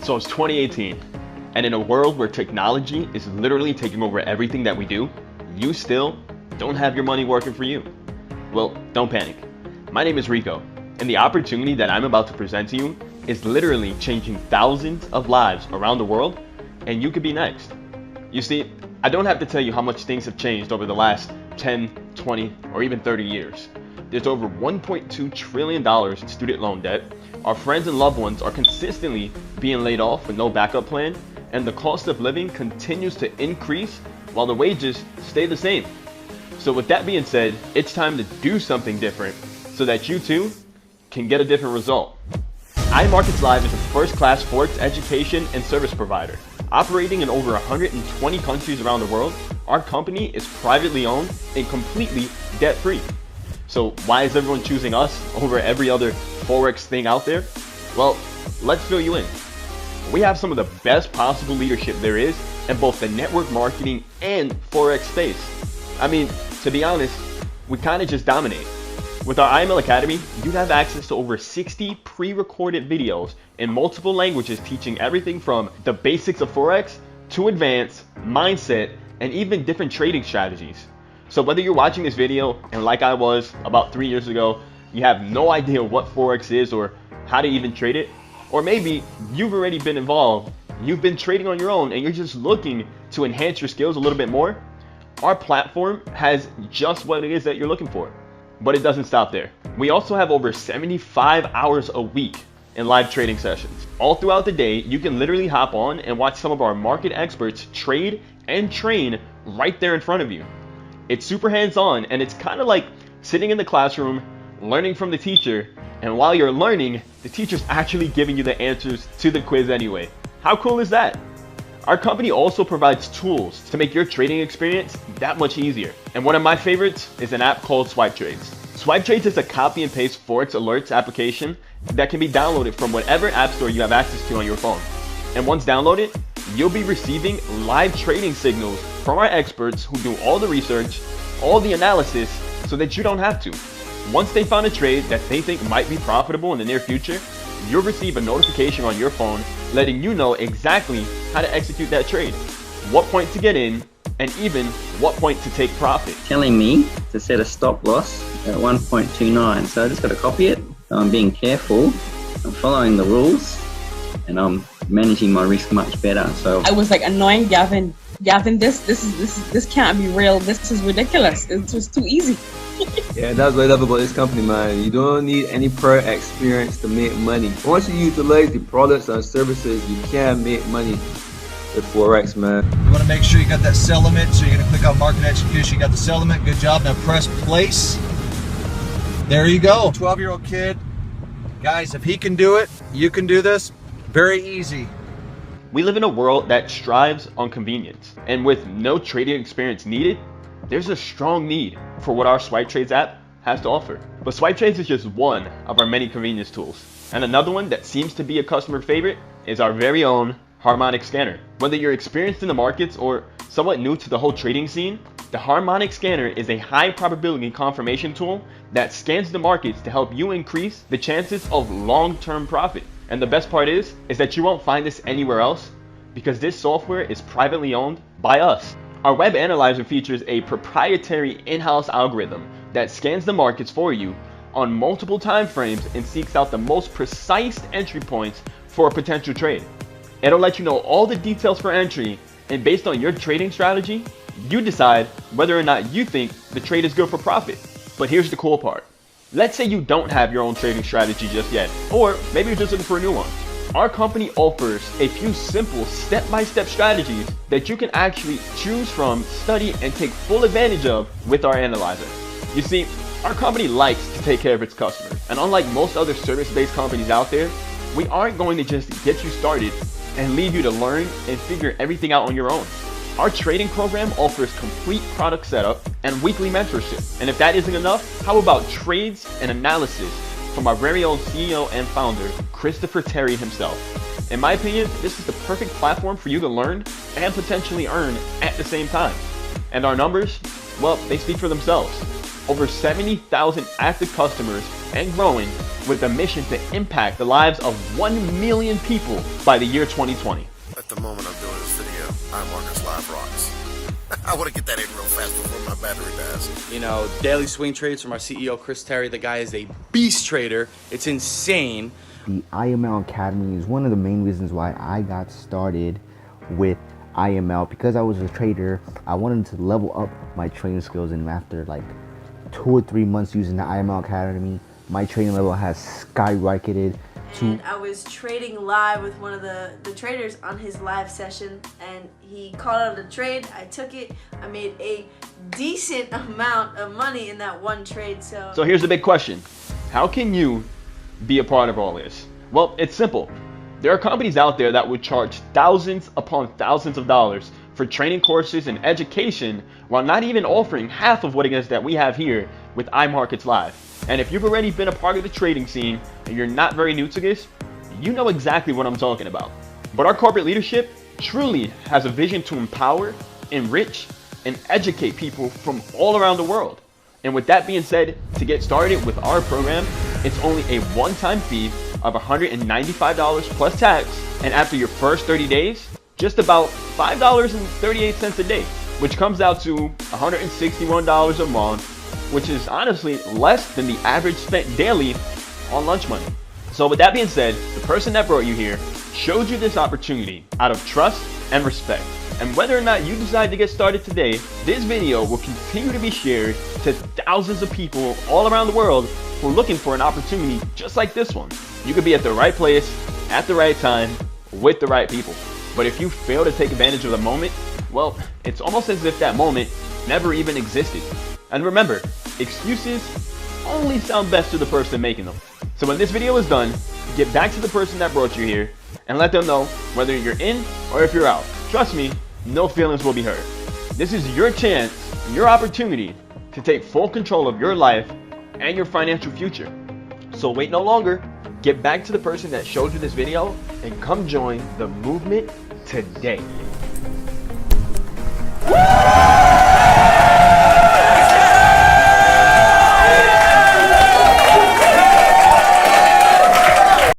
So it's 2018, and in a world where technology is literally taking over everything that we do, you still don't have your money working for you. Well, don't panic. My name is Rico, and the opportunity that I'm about to present to you is literally changing thousands of lives around the world, and you could be next. You see, I don't have to tell you how much things have changed over the last 10, 20, or even 30 years. There's over $1.2 trillion in student loan debt. Our friends and loved ones are consistently being laid off with no backup plan, and the cost of living continues to increase while the wages stay the same. So with that being said, it's time to do something different so that you too can get a different result. iMarketsLive is a first-class Forex education and service provider. Operating in over 120 countries around the world, our company is privately owned and completely debt-free. So why is everyone choosing us over every other Forex thing out there? Well, let's fill you in. We have some of the best possible leadership there is in both the network marketing and Forex space. I mean, to be honest, we kind of just dominate. With our IML Academy, you'd have access to over 60 pre-recorded videos in multiple languages teaching everything from the basics of Forex to advanced, mindset, and even different trading strategies. So whether you're watching this video and like I was about 3 years ago, you have no idea what Forex is or how to even trade it, or maybe you've already been involved, you've been trading on your own and you're just looking to enhance your skills a little bit more, our platform has just what it is that you're looking for. But it doesn't stop there. We also have over 75 hours a week in live trading sessions. All throughout the day, you can literally hop on and watch some of our market experts trade and train right there in front of you. It's super hands-on, and it's kind of like sitting in the classroom, learning from the teacher, and while you're learning, the teacher's actually giving you the answers to the quiz anyway. How cool is that? Our company also provides tools to make your trading experience that much easier. And one of my favorites is an app called Swipe Trades. Swipe Trades is a copy and paste Forex alerts application that can be downloaded from whatever app store you have access to on your phone. And once downloaded, you'll be receiving live trading signals from our experts who do all the research, all the analysis, so that you don't have to. Once they found a trade that they think might be profitable in the near future, you'll receive a notification on your phone letting you know exactly how to execute that trade, what point to get in, and even what point to take profit. Telling me to set a stop loss at 1.29, so I just got to copy it. I'm being careful, I'm following the rules, and I'm managing my risk much better. So I was like annoying Gavin, this can't be real. This is ridiculous. It's just too easy. Yeah, that's what I love about this company, man. You don't need any prior experience to make money. Once you utilize the products and services, you can make money with Forex, man. You want to make sure you got that sell limit, so you're going to click on market execution. You got the sell limit. Good job. Now press place. There you go. 12-year-old kid. Guys, if he can do it, you can do this. Very easy. We live in a world that strives on convenience, and with no trading experience needed, there's a strong need for what our Swipe Trades app has to offer. But Swipe Trades is just one of our many convenience tools. And another one that seems to be a customer favorite is our very own Harmonic Scanner. Whether you're experienced in the markets or somewhat new to the whole trading scene, the Harmonic Scanner is a high probability confirmation tool that scans the markets to help you increase the chances of long-term profit. And the best part is that you won't find this anywhere else because this software is privately owned by us. Our web analyzer features a proprietary in-house algorithm that scans the markets for you on multiple time frames and seeks out the most precise entry points for a potential trade. It'll let you know all the details for entry, and based on your trading strategy, you decide whether or not you think the trade is good for profit. But here's the cool part. Let's say you don't have your own trading strategy just yet, or maybe you're just looking for a new one. Our company offers a few simple step-by-step strategies that you can actually choose from, study, and take full advantage of with our analyzer. You see, our company likes to take care of its customers, and unlike most other service-based companies out there, we aren't going to just get you started and leave you to learn and figure everything out on your own. Our trading program offers complete product setup and weekly mentorship. And if that isn't enough, how about trades and analysis from our very own CEO and founder, Christopher Terry himself. In my opinion, this is the perfect platform for you to learn and potentially earn at the same time. And our numbers, well, they speak for themselves. Over 70,000 active customers and growing, with a mission to impact the lives of 1 million people by the year 2020. At the moment I'm doing this video, iMarketsLive rocks. I want to get that in real fast before my battery dies. You know, daily swing trades from our CEO, Chris Terry. The guy is a beast trader. It's insane. The IML Academy is one of the main reasons why I got started with IML. Because I was a trader, I wanted to level up my trading skills, and after like 2 or 3 months using the IML Academy, my trading level has skyrocketed. And I was trading live with one of the traders on his live session, and he called out a trade. I took it. I made a decent amount of money in that one trade. So here's the big question. How can you be a part of all this? Well, it's simple. There are companies out there that would charge thousands upon thousands of dollars for training courses and education, while not even offering half of what it is that we have here with iMarketsLive. And if you've already been a part of the trading scene and you're not very new to this, you know exactly what I'm talking about. But our corporate leadership truly has a vision to empower, enrich, and educate people from all around the world. And with that being said, to get started with our program, it's only a one-time fee of $195 plus tax, and after your first 30 days, just about $5.38 a day, which comes out to $161 a month, which is honestly less than the average spent daily on lunch money. So with that being said, the person that brought you here showed you this opportunity out of trust and respect. And whether or not you decide to get started today, this video will continue to be shared to thousands of people all around the world who are looking for an opportunity just like this one. You could be at the right place, at the right time, with the right people. But if you fail to take advantage of the moment, well, it's almost as if that moment never even existed. And remember, excuses only sound best to the person making them. So when this video is done, get back to the person that brought you here and let them know whether you're in or if you're out. Trust me, no feelings will be hurt. This is your chance, your opportunity to take full control of your life and your financial future. So wait no longer. Get back to the person that showed you this video and come join the movement today. Woo!